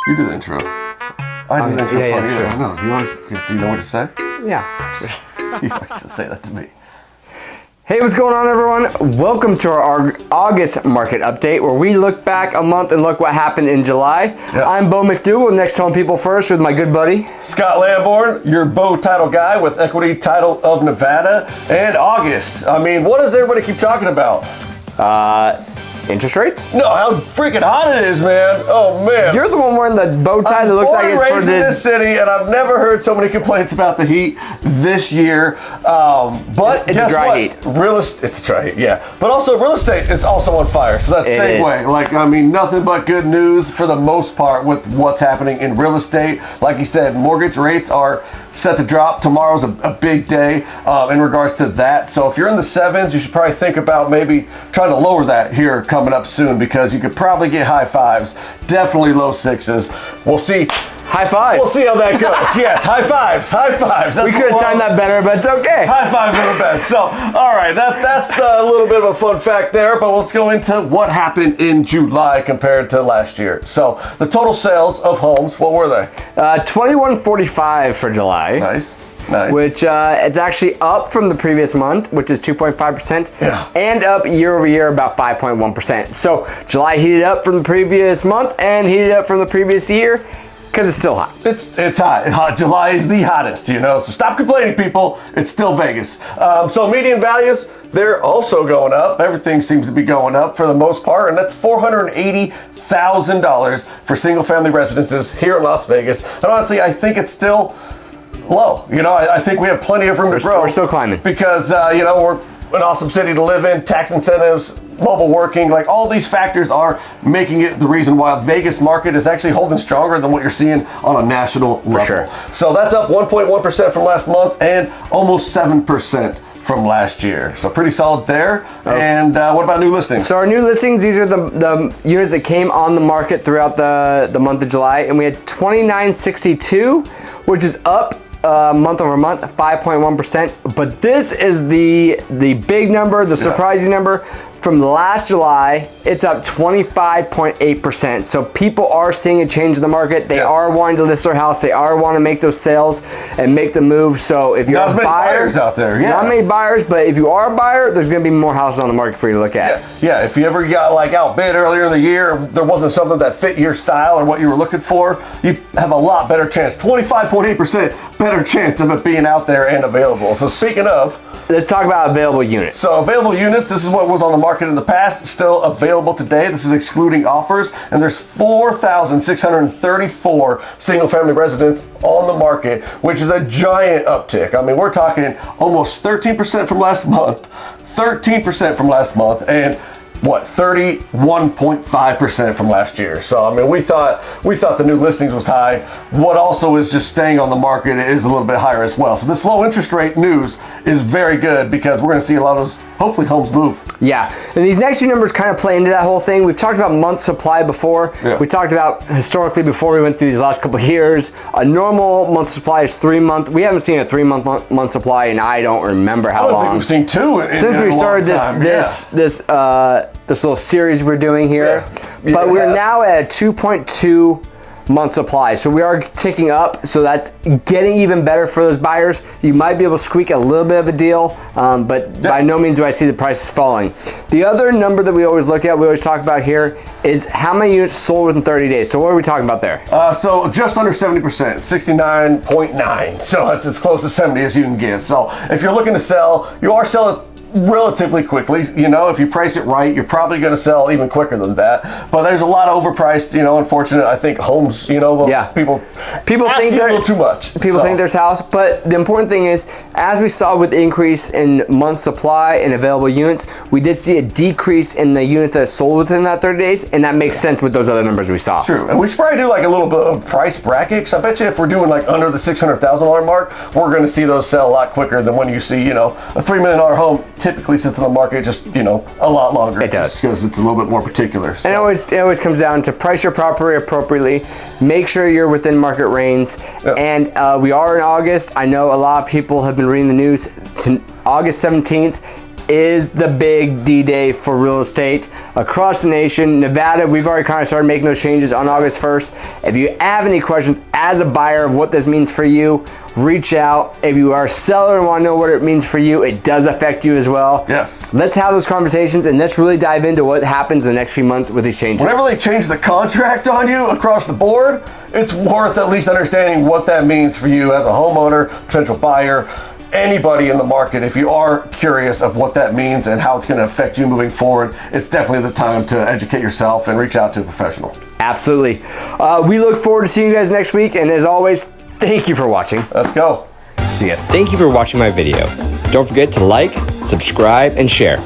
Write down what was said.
You do the intro. I do the intro. Yeah, sure. No, do you know what to say? Yeah. You like to say that to me. Hey, what's going on, everyone? Welcome to our August market update, where we look back a month and look what happened in July. Yep. I'm Beau McDougall, NextHome People First, with my good buddy Scott Lamborn, your Beau title guy with Equity Title of Nevada. And August. I mean, what does everybody keep talking about? Interest rates. No, how freaking hot it is, man. Oh, man. You're the one wearing the bow tie that looks like it's for in this city, and I've never heard so many complaints about the heat this year. But it's guess a dry what? heat. It's a dry heat, yeah. But also, real estate is also on fire, so that's the same is. way. Like, I mean, nothing but good news for the most part with what's happening in real estate. Like you said, mortgage rates are set to drop. Tomorrow's a big day in regards to that. So if you're in the sevens, you should probably think about maybe trying to lower that here coming up soon, because you could probably get high fives, definitely low sixes. We'll see. High fives. We'll see how that goes. Yes, high fives, high fives. We could have timed that better, but it's okay. High fives are the best. So, all right, that's a little bit of a fun fact there, but let's go into what happened in July compared to last year. So, the total sales of homes, what were they? 2145 for July. Nice. Which it's actually up from the previous month, which is 2.5%, Yeah. and up year over year about 5.1%. So July heated up from the previous month and heated up from the previous year because it's still hot. It's hot. July is the hottest, you know, so stop complaining, people. It's still Vegas. So median values, they're also going up. Everything seems to be going up for the most part, and that's $480,000 for single-family residences here in Las Vegas. And honestly, I think it's still low. You know, I think we have plenty of room to grow. We're still climbing. Because, you know, we're an awesome city to live in, tax incentives, mobile working, like all these factors are making it the reason why the Vegas market is actually holding stronger than what you're seeing on a national level. sure. So that's up 1.1% from last month and almost 7% from last year. So pretty solid there. And what about new listings? So our new listings, these are the units that came on the market throughout the month of July, and we had 2962, which is up month over month, 5.1%. But this is the big number, the surprising number. From last July, it's up 25.8%. So people are seeing a change in the market. They are wanting to list their house. They are wanting to make those sales and make the move. So if you're not a as many buyer, buyers out there, not many buyers, but if you are a buyer, there's going to be more houses on the market for you to look at. Yeah, if you ever got like outbid earlier in the year, there wasn't something that fit your style or what you were looking for, you have a lot better chance, 25.8% better chance of it being out there and available. So speaking of, let's talk about available units. So available units, this is what was on the market in the past, still available today. This is excluding offers, and there's 4,634 single-family residents on the market, which is a giant uptick. I mean, we're talking almost 13% from last month, 13% from last month, and what, 31.5% from last year. So I mean, we thought the new listings was high. What also is just staying on the market is a little bit higher as well. So this low interest rate news is very good, because we're going to see a lot of those, hopefully, homes move. Yeah, and these next two numbers kind of play into that whole thing. We've talked about month supply before. Yeah. We talked about historically before we went through these last couple of years. A normal month supply is 3 month. We haven't seen a 3 month supply, and I don't remember how long. I don't think we've seen two since we started this little series we're doing here. Yeah. But we're now at a 2.2 month supply, so we are ticking up, so that's getting even better for those buyers. You might be able to squeak a little bit of a deal, but by no means do I see the prices falling. The other number that we always look at, we always talk about here, is how many units sold within 30 days. So what are we talking about there? So just under 70%, 69.9. So that's as close to 70 as you can get. So if you're looking to sell, you are selling relatively quickly. You know, if you price it right, you're probably going to sell even quicker than that. But there's a lot of overpriced, you know, unfortunate, I think, homes, you know, people think they're a little too much. People think there's house, but the important thing is, as we saw with the increase in month supply and available units, we did see a decrease in the units that are sold within that 30 days, and that makes sense with those other numbers we saw. True, and we should probably do like a little bit of price bracket, because I bet you if we're doing like under the $600,000 mark, we're going to see those sell a lot quicker than when you see, you know, a $3 million home typically sits in the market just, you know, a lot longer. It does, because it's a little bit more particular. So. And it always comes down to price your property appropriately, make sure you're within market range. And we are in August. I know a lot of people have been reading the news. August 17th is the big D-Day for real estate across the nation. Nevada, we've already kind of started making those changes on August 1st. If you have any questions as a buyer of what this means for you, reach out. If you are a seller and want to know what it means for you, it does affect you as well. Yes. Let's have those conversations and let's really dive into what happens in the next few months with these changes. Whenever they change the contract on you across the board, it's worth at least understanding what that means for you as a homeowner, potential buyer, anybody in the market. If you are curious of what that means and how it's going to affect you moving forward, it's definitely the time to educate yourself and reach out to a professional. Absolutely. We look forward to seeing you guys next week, and as always, thank you for watching. Let's go. See you guys. Thank you for watching my video. Don't forget to like, subscribe, and share.